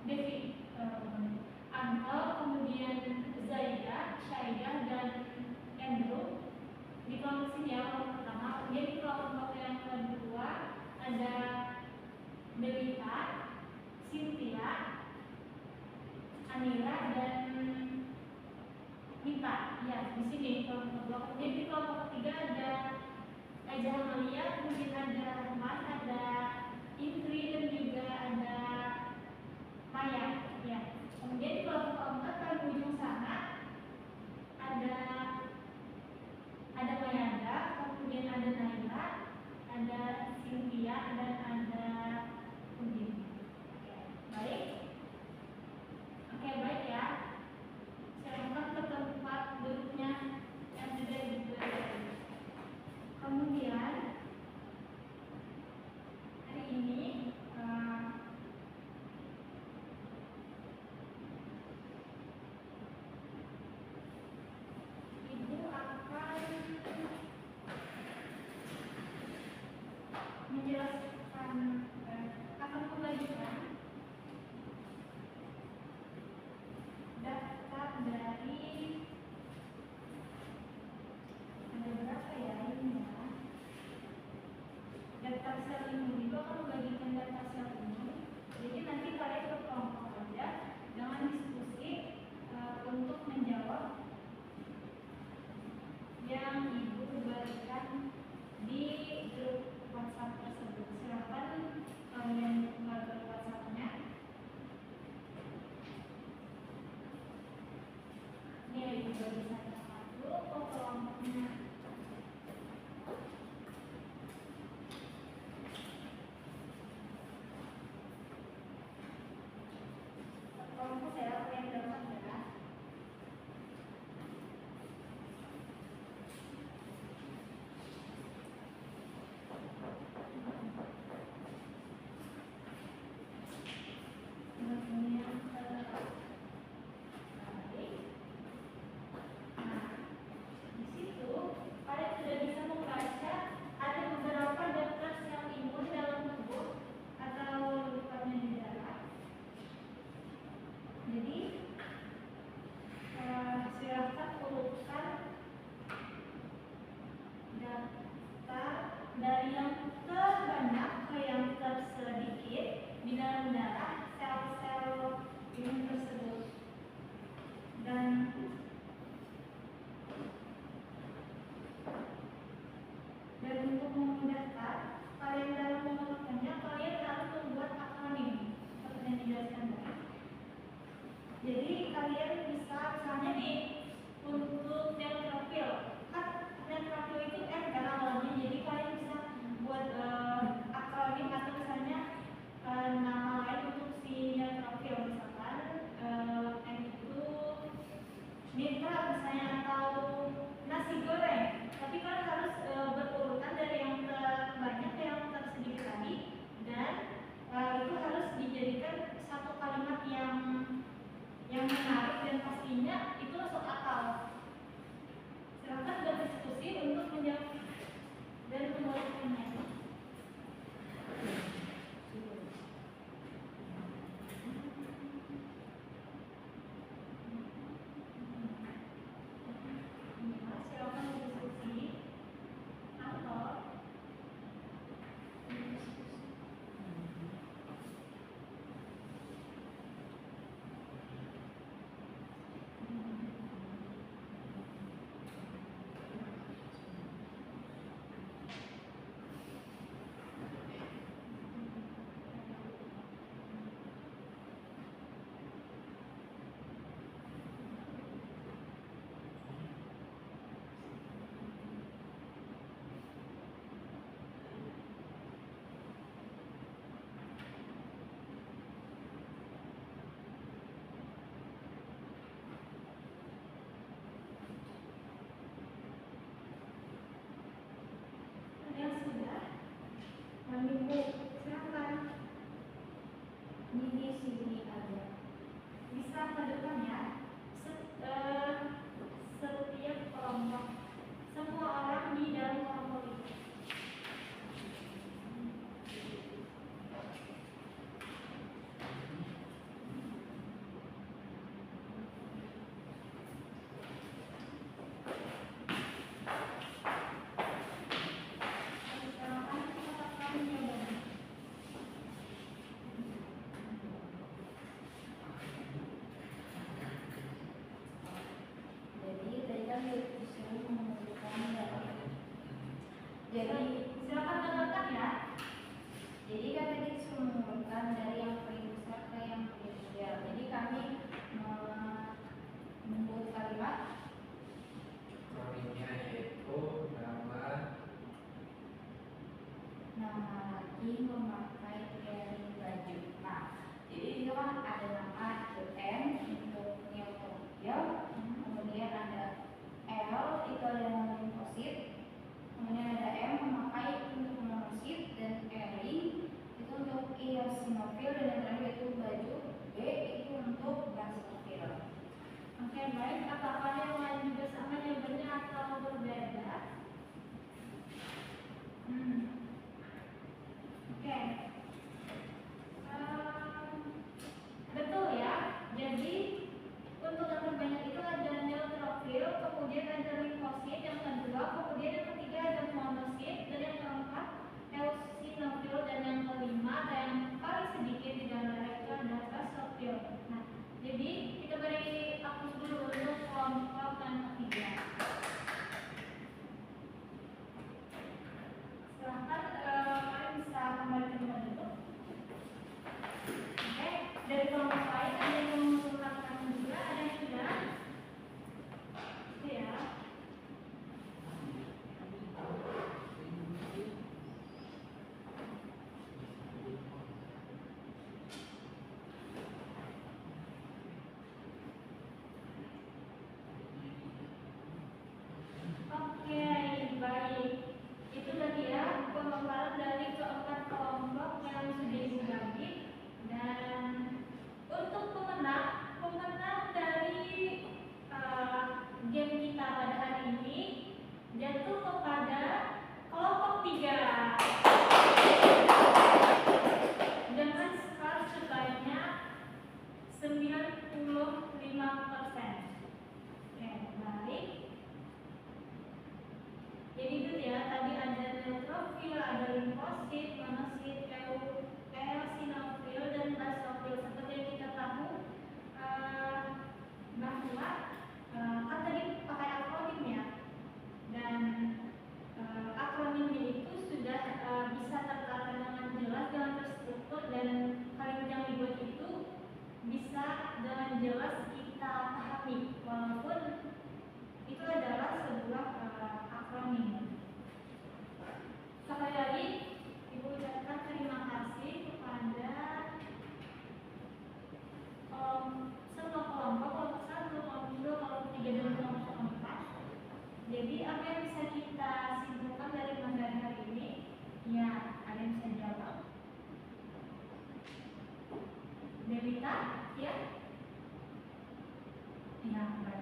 Devi, Angel, kemudian Zaida, Syaidah, dan Andrew di kelompok sini ya, kelompok pertama. Kemudian di kelompok yang kedua ada Belita, Cynthia, Anira, dan Mita. Ya, di sini kelompok kedua. Kemudian di kelompok ketiga ada Eza Amalia, kemudian ada Rahman, ada Indri, dan juga ada Maya. Ya. Kemudian di kelompok keempat paling ujung sana ada Mayanda, kemudian ada Naila, ada Cynthia, dan ada Udin. Baik. Oke, baik ya. Silakan ke tempat duduknya yang sudah dibuat. Kemudian hari ini Ibu akan menjelaskan, akan membagikan daftar dari, ada berapa ya ini ya, daftar sel imun. Itu akan membagikan daftar sel imun. Jadi nanti kalian berkelompok aja, jangan diskusi, untuk menjawab yang Ibu berikan di grup WhatsApp tersebut. Silakan baik. Apakah yang lain juga sama jawabannya atau berbeda? Oke. Betul ya. Jadi untuk yang terbanyak itu ada neutrofil, kemudian ada limfosit, yang kedua, kemudian yang ketiga ada monosit, dan yang keempat eosinofil, dan yang kelima dan yang paling sedikit di dalam itu adalah basofil. Nah, jadi kita beri hapus dulu untuk kelompok yang ketiga. Silahkan kalian bisa kembali ke tempat dulu. Oke, dari kelompok lain ada yang mengusulkan juga, ada yang sudah. Itu ya. Oke, baik. Itu tadi ya pemaparan dari keempat kelompok yang sudah ibu bagi. Dan untuk pemenang dari game kita pada hari ini jatuh kepada kelompok 3 dengan skor sebanyak 95%. Oke, baik. Jadi itu ya, tadi ada neutrofil, ada limfosit, monosit, eosinofil, dan basofil. Seperti yang kita tahu bahwa kan tadi pakai akronim ya, dan akronimnya itu sudah bisa tertata dengan jelas, dengan terstruktur, dan kalimat yang dibuat itu bisa dengan jelas kita pahami, walaupun itu adalah sebuah akronim. Sekali lagi, Ibu ucapkan terima kasih kepada semua kelompok 1, kelompok 2, kelompok 3, dan kelompok 4. Jadi apa yang bisa kita simpulkan dari materi hari ini? Ya, ada yang bisa jawab? Delita, ya? Ya, baik.